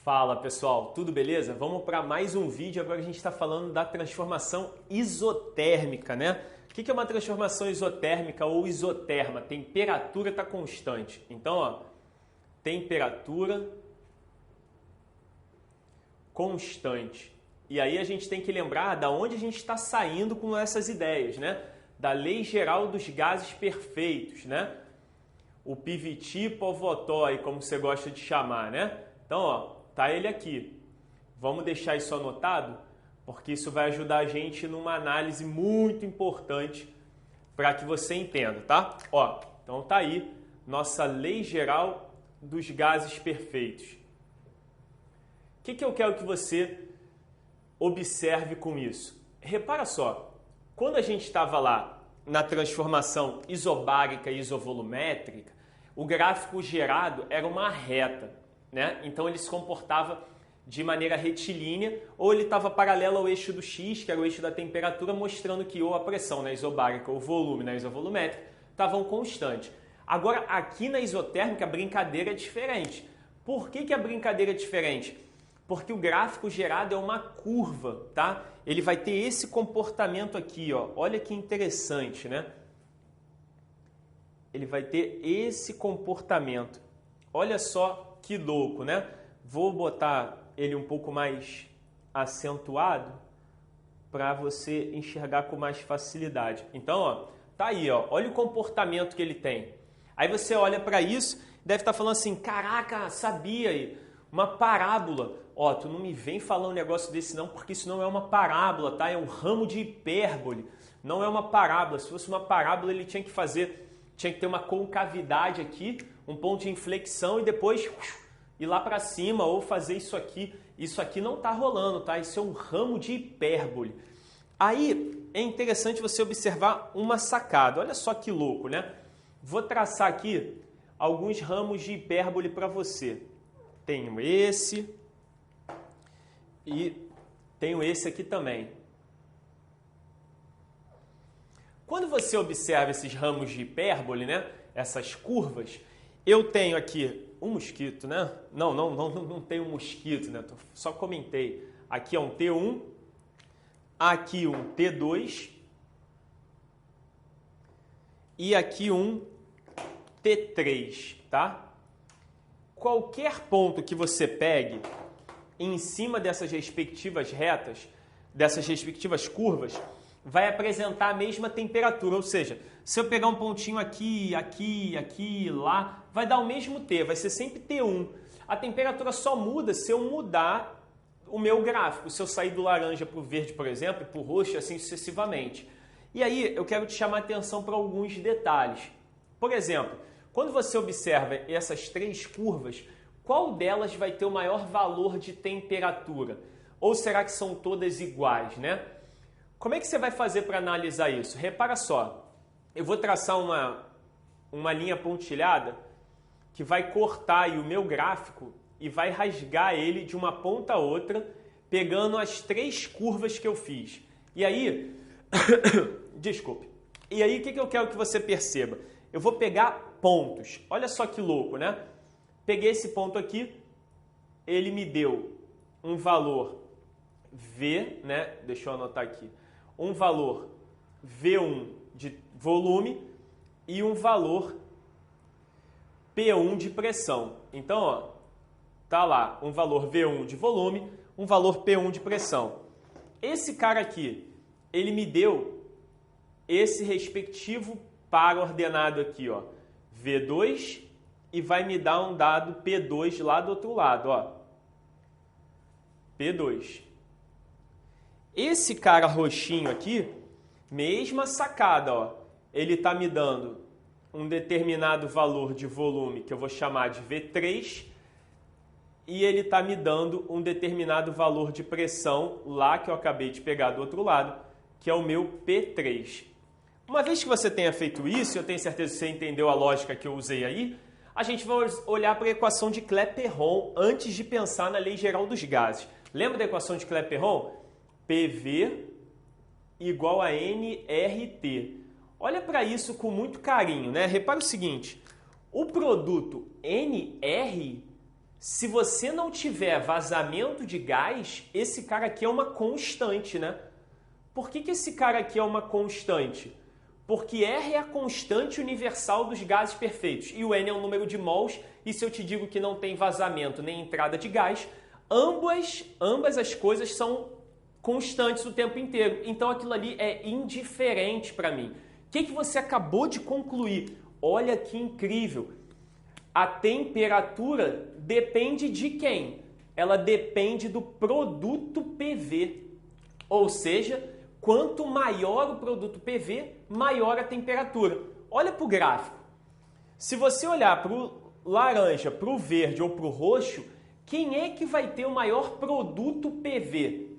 Fala pessoal, tudo beleza? Vamos para mais um vídeo. Agora a gente está falando da transformação isotérmica, né? O que é uma transformação isotérmica ou isoterma? Temperatura está constante. Então, ó, temperatura constante. E aí a gente tem que lembrar da onde a gente está saindo com essas ideias, né? Da lei geral dos gases perfeitos, né? O PVT Povotoy, como você gosta de chamar, né? Então, ó, tá ele aqui. Vamos deixar isso anotado, porque isso vai ajudar a gente numa análise muito importante para que você entenda, tá? Ó, então tá aí nossa lei geral dos gases perfeitos. O que eu quero que você observe com isso? Repara só, quando a gente estava lá na transformação isobárica e isovolumétrica, o gráfico gerado era uma reta, né? Então ele se comportava de maneira retilínea ou ele estava paralelo ao eixo do X, que era o eixo da temperatura, mostrando que ou a pressão na isobárica ou o volume na isovolumétrica estavam constantes. Agora, aqui na isotérmica, a brincadeira é diferente. Por que a brincadeira é diferente? Porque o gráfico gerado é uma curva, tá? Ele vai ter esse comportamento aqui, ó. Olha que interessante, né? Ele vai ter esse comportamento. Olha só que louco, né? Vou botar ele um pouco mais acentuado para você enxergar com mais facilidade. Então, ó, tá aí, ó. Olha o comportamento que ele tem. Aí você olha para isso, deve estar falando assim, caraca, sabia aí, uma parábola. Ó, tu não me vem falar um negócio desse não, porque isso não é uma parábola, tá? É um ramo de hipérbole. Não é uma parábola. Se fosse uma parábola, ele tinha que ter uma concavidade aqui, um ponto de inflexão e depois ir lá para cima ou fazer isso aqui. Isso aqui não está rolando, tá? Isso é um ramo de hipérbole. Aí é interessante você observar uma sacada. Olha só que louco, né? Vou traçar aqui alguns ramos de hipérbole para você. Tenho esse e tenho esse aqui também. Quando você observa esses ramos de hipérbole, né? Essas curvas, eu tenho aqui um mosquito, né? Não tem um mosquito, né? Só comentei. Aqui é um T1, aqui um T2 e aqui um T3, tá? Qualquer ponto que você pegue em cima dessas respectivas retas, dessas respectivas curvas, vai apresentar a mesma temperatura, ou seja, se eu pegar um pontinho aqui, lá, vai dar o mesmo T, vai ser sempre T1. A temperatura só muda se eu mudar o meu gráfico, se eu sair do laranja para o verde, por exemplo, e para o roxo, assim sucessivamente. E aí eu quero te chamar a atenção para alguns detalhes. Por exemplo, quando você observa essas três curvas, qual delas vai ter o maior valor de temperatura? Ou será que são todas iguais, né? Como é que você vai fazer para analisar isso? Repara só, eu vou traçar uma linha pontilhada que vai cortar aí o meu gráfico e vai rasgar ele de uma ponta a outra, pegando as três curvas que eu fiz. E aí, desculpe. E aí, o que eu quero que você perceba? Eu vou pegar pontos. Olha só que louco, né? Peguei esse ponto aqui, ele me deu um valor V, né? Deixa eu anotar aqui. Um valor V1 de volume e um valor P1 de pressão. Então, ó, tá lá um valor V1 de volume, um valor P1 de pressão. Esse cara aqui, ele me deu esse respectivo par ordenado aqui, ó, V2, e vai me dar um dado P2 lá do outro lado, ó. P2. Esse cara roxinho aqui, mesma sacada, ó. Ele está me dando um determinado valor de volume que eu vou chamar de V3 e ele está me dando um determinado valor de pressão lá que eu acabei de pegar do outro lado, que é o meu P3. Uma vez que você tenha feito isso, eu tenho certeza que você entendeu a lógica que eu usei aí, a gente vai olhar para a equação de Clapeyron antes de pensar na lei geral dos gases. Lembra da equação de Clapeyron? PV igual a nRT. Olha para isso com muito carinho, né? Repara o seguinte, o produto NR Se você não tiver vazamento de gás, esse cara aqui é uma constante, né? Por que esse cara aqui é uma constante? Porque R é a constante universal dos gases perfeitos e o N é o número de mols, e se eu te digo que não tem vazamento nem entrada de gás, ambas as coisas são constantes o tempo inteiro. Então aquilo ali é indiferente para mim. O que você acabou de concluir? Olha que incrível! A temperatura depende de quem? Ela depende do produto PV. Ou seja, quanto maior o produto PV, maior a temperatura. Olha para o gráfico. Se você olhar para o laranja, para o verde ou para o roxo, quem é que vai ter o maior produto PV?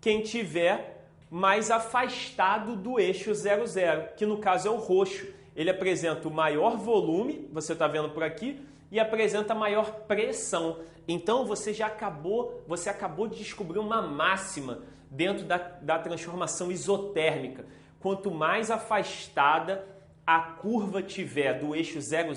Quem tiver mais afastado do eixo 00, que no caso é o roxo. Ele apresenta o maior volume, você está vendo por aqui, e apresenta maior pressão. Então você acabou de descobrir uma máxima dentro da transformação isotérmica. Quanto mais afastada a curva tiver do eixo 00,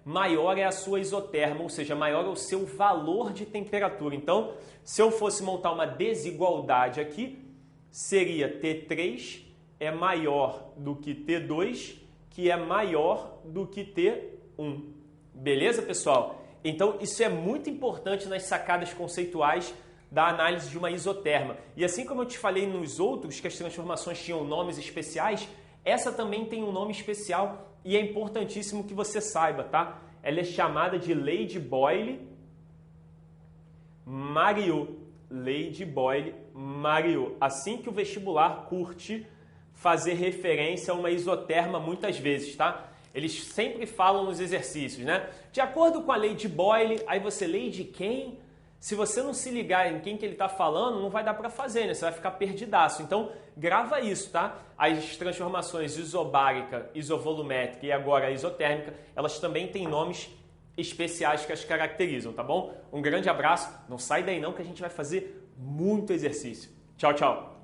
maior é a sua isoterma, ou seja, maior é o seu valor de temperatura. Então, se eu fosse montar uma desigualdade aqui, seria T3 é maior do que T2, que é maior do que T1. Beleza, pessoal? Então, isso é muito importante nas sacadas conceituais da análise de uma isoterma. E assim como eu te falei nos outros, que as transformações tinham nomes especiais, essa também tem um nome especial e é importantíssimo que você saiba, tá? Ela é chamada de lei de Boyle-Mariot. Lei de Boyle-Mariot. Assim que o vestibular curte fazer referência a uma isoterma muitas vezes, tá? Eles sempre falam nos exercícios, né? De acordo com a lei de Boyle, aí você, lei de quem? Se você não se ligar em quem que ele está falando, não vai dar para fazer, né? Você vai ficar perdidaço. Então, grava isso, tá? As transformações isobárica, isovolumétrica e agora a isotérmica, elas também têm nomes especiais que as caracterizam, tá bom? Um grande abraço. Não sai daí não que a gente vai fazer muito exercício. Tchau, tchau.